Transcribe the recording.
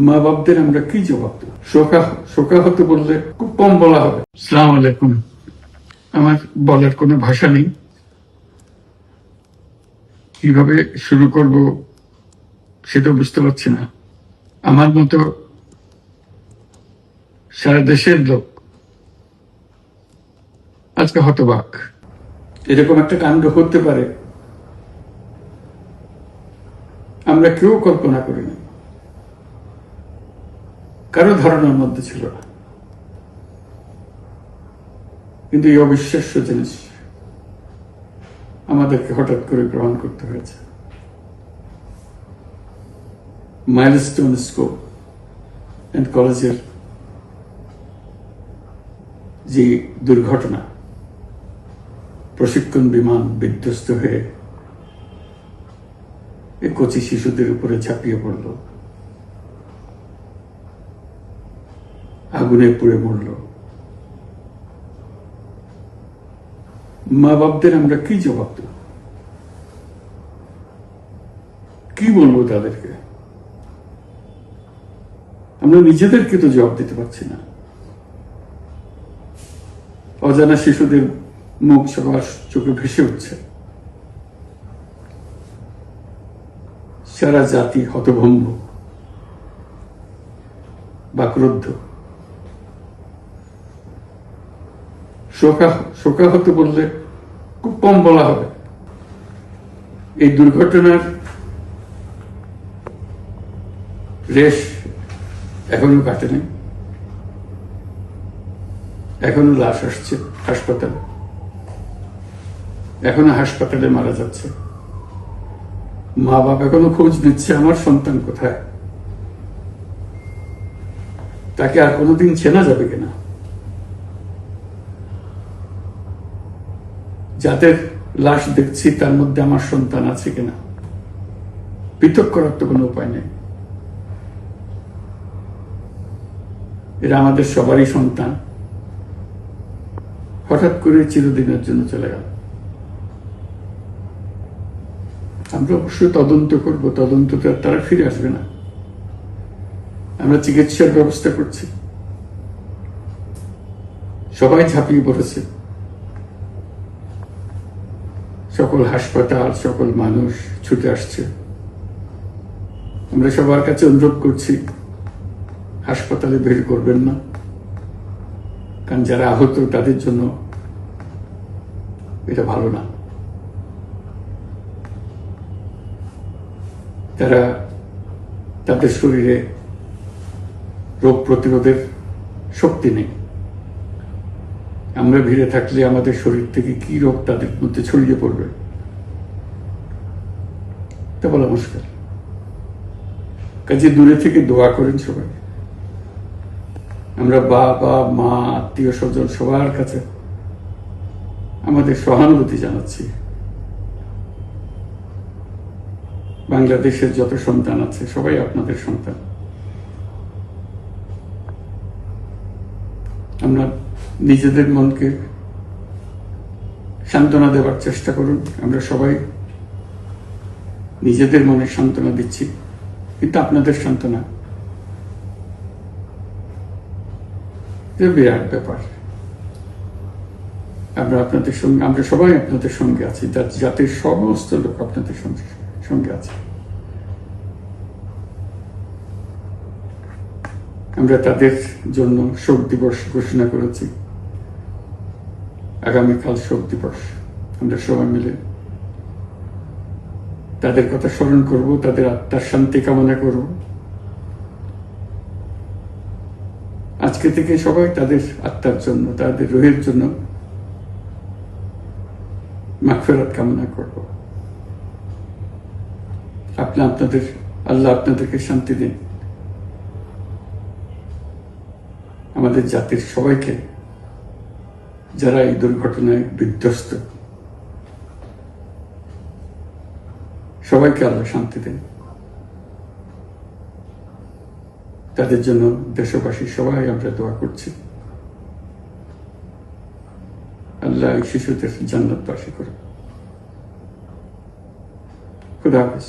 মা বাপদের আমরা কি জবাব দেব? শোকাহত বললে খুব কম বলা হবে। আসসালামু আলাইকুম। আমার বলার কোনো ভাষা নেই, কিভাবে শুরু করব সেটা বুঝতে পারছি না। আমার মতো সারা দেশের লোক আজকে হতবাক। এরকম একটা কাণ্ড হতে পারে আমরা কেউ কল্পনা করিনি, কারো ধারণার মধ্যে ছিল না। কিন্তু এই অবিশ্বাস্য জিনিস আমাদেরকে হঠাৎ করে গ্রহণ করতে হয়েছে। মাইলস্টোন স্কুল অ্যান্ড কলেজের যে দুর্ঘটনা, প্রশিক্ষণ বিমান বিধ্বস্ত হয়ে এই কচি শিশুদের উপরে ঝাঁপিয়ে পড়ল, আগুনে পুড়ে মরল। মা বাপদের আমরা কি জবাব দেব? কি বলবো তাদেরকে? আমরা নিজেদেরকে তো জবাব দিতে পারছি না। অজানা শিশুদের মুখ সবার চোখে ভেসে উঠছে। সারা জাতি হতভম্ব বা ক্রুদ্ধ। শোকাহত বললে খুব কম বলা হবে। এই দুর্ঘটনার রেশ এখনো কাটেনি। এখনো লাশ আসছে হাসপাতালে, এখনো হাসপাতালে মারা যাচ্ছে। মা বাবা এখনো খোঁজ নিচ্ছে আমার সন্তান কোথায়, তাকে আর কোনোদিন চেনা যাবে কিনা। যাদের লাশ দেখছি তার মধ্যে আমার সন্তান আছে কিনা পৃথক করার তো কোনো উপায় নেই। এরা আমাদের সবারই সন্তান, হঠাৎ করে চিরদিনের জন্য চলে গেল। আমরা অবশ্যই তদন্ত করব, তদন্ততে তারা ফিরে আসবে না। আমরা চিকিৎসার ব্যবস্থা করছি, সবাই ঝাঁপিয়ে পড়েছে। সকল হাসপাতাল, সকল মানুষ ছুটে আসছে। আমরা সবার কাছে অনুরোধ করছি, হাসপাতালে ভিড় করবেন না, কারণ যারা আহত তাদের জন্য এটা ভালো না। তারা তাদের শরীরে রোগ প্রতিরোধের শক্তি নেই। আমরা ভিড়ে থাকলে আমাদের শরীর থেকে কি রোগ তাদের মধ্যে ছড়িয়ে পড়বে তা বলা মুশকিল। কাজে দূরে থেকে দোয়া করেন সবাই। আমরা বাবা মা আত্মীয় স্বজন সবার কাছে আমাদের সহানুভূতি জানাচ্ছি। বাংলাদেশের যত সন্তান আছে সবাই আপনাদের সন্তান। আমরা নিজেদের মনকে সান্ত্বনা দেওয়ার চেষ্টা করুন। আমরা সবাই নিজেদের মনে সান্ত্বনা দিচ্ছি, কিন্তু আপনাদের সান্ত্বনা বিরাট ব্যাপার। আমরা সবাই আপনাদের সঙ্গে আছি, জাতির সমস্ত লোক আপনাদের সঙ্গে আছে। আমরা তাদের জন্য শোক দিবস ঘোষণা করেছি। আগামীকাল শোক দিবস। আমরা সবাই মিলে তাদের কথা স্মরণ করব, তাদের আত্মার শান্তি কামনা করব। আজকে থেকে সবাই তাদের আত্মার জন্য, তাদের রুহের জন্য মাগফিরাত কামনা করব। আল্লাহ আপনাদেরকে শান্তি দিন। আমাদের জাতির সবাইকে, যারা এই দুর্ঘটনায় বিধ্বস্ত, সবাইকে আল্লাহ শান্তি দেন। তাদের জন্য দেশবাসী সবাই আমরা দোয়া করছি। আল্লাহ এই শিশুদের জান্নাতবাসী করুন। খুদা হাফেজ।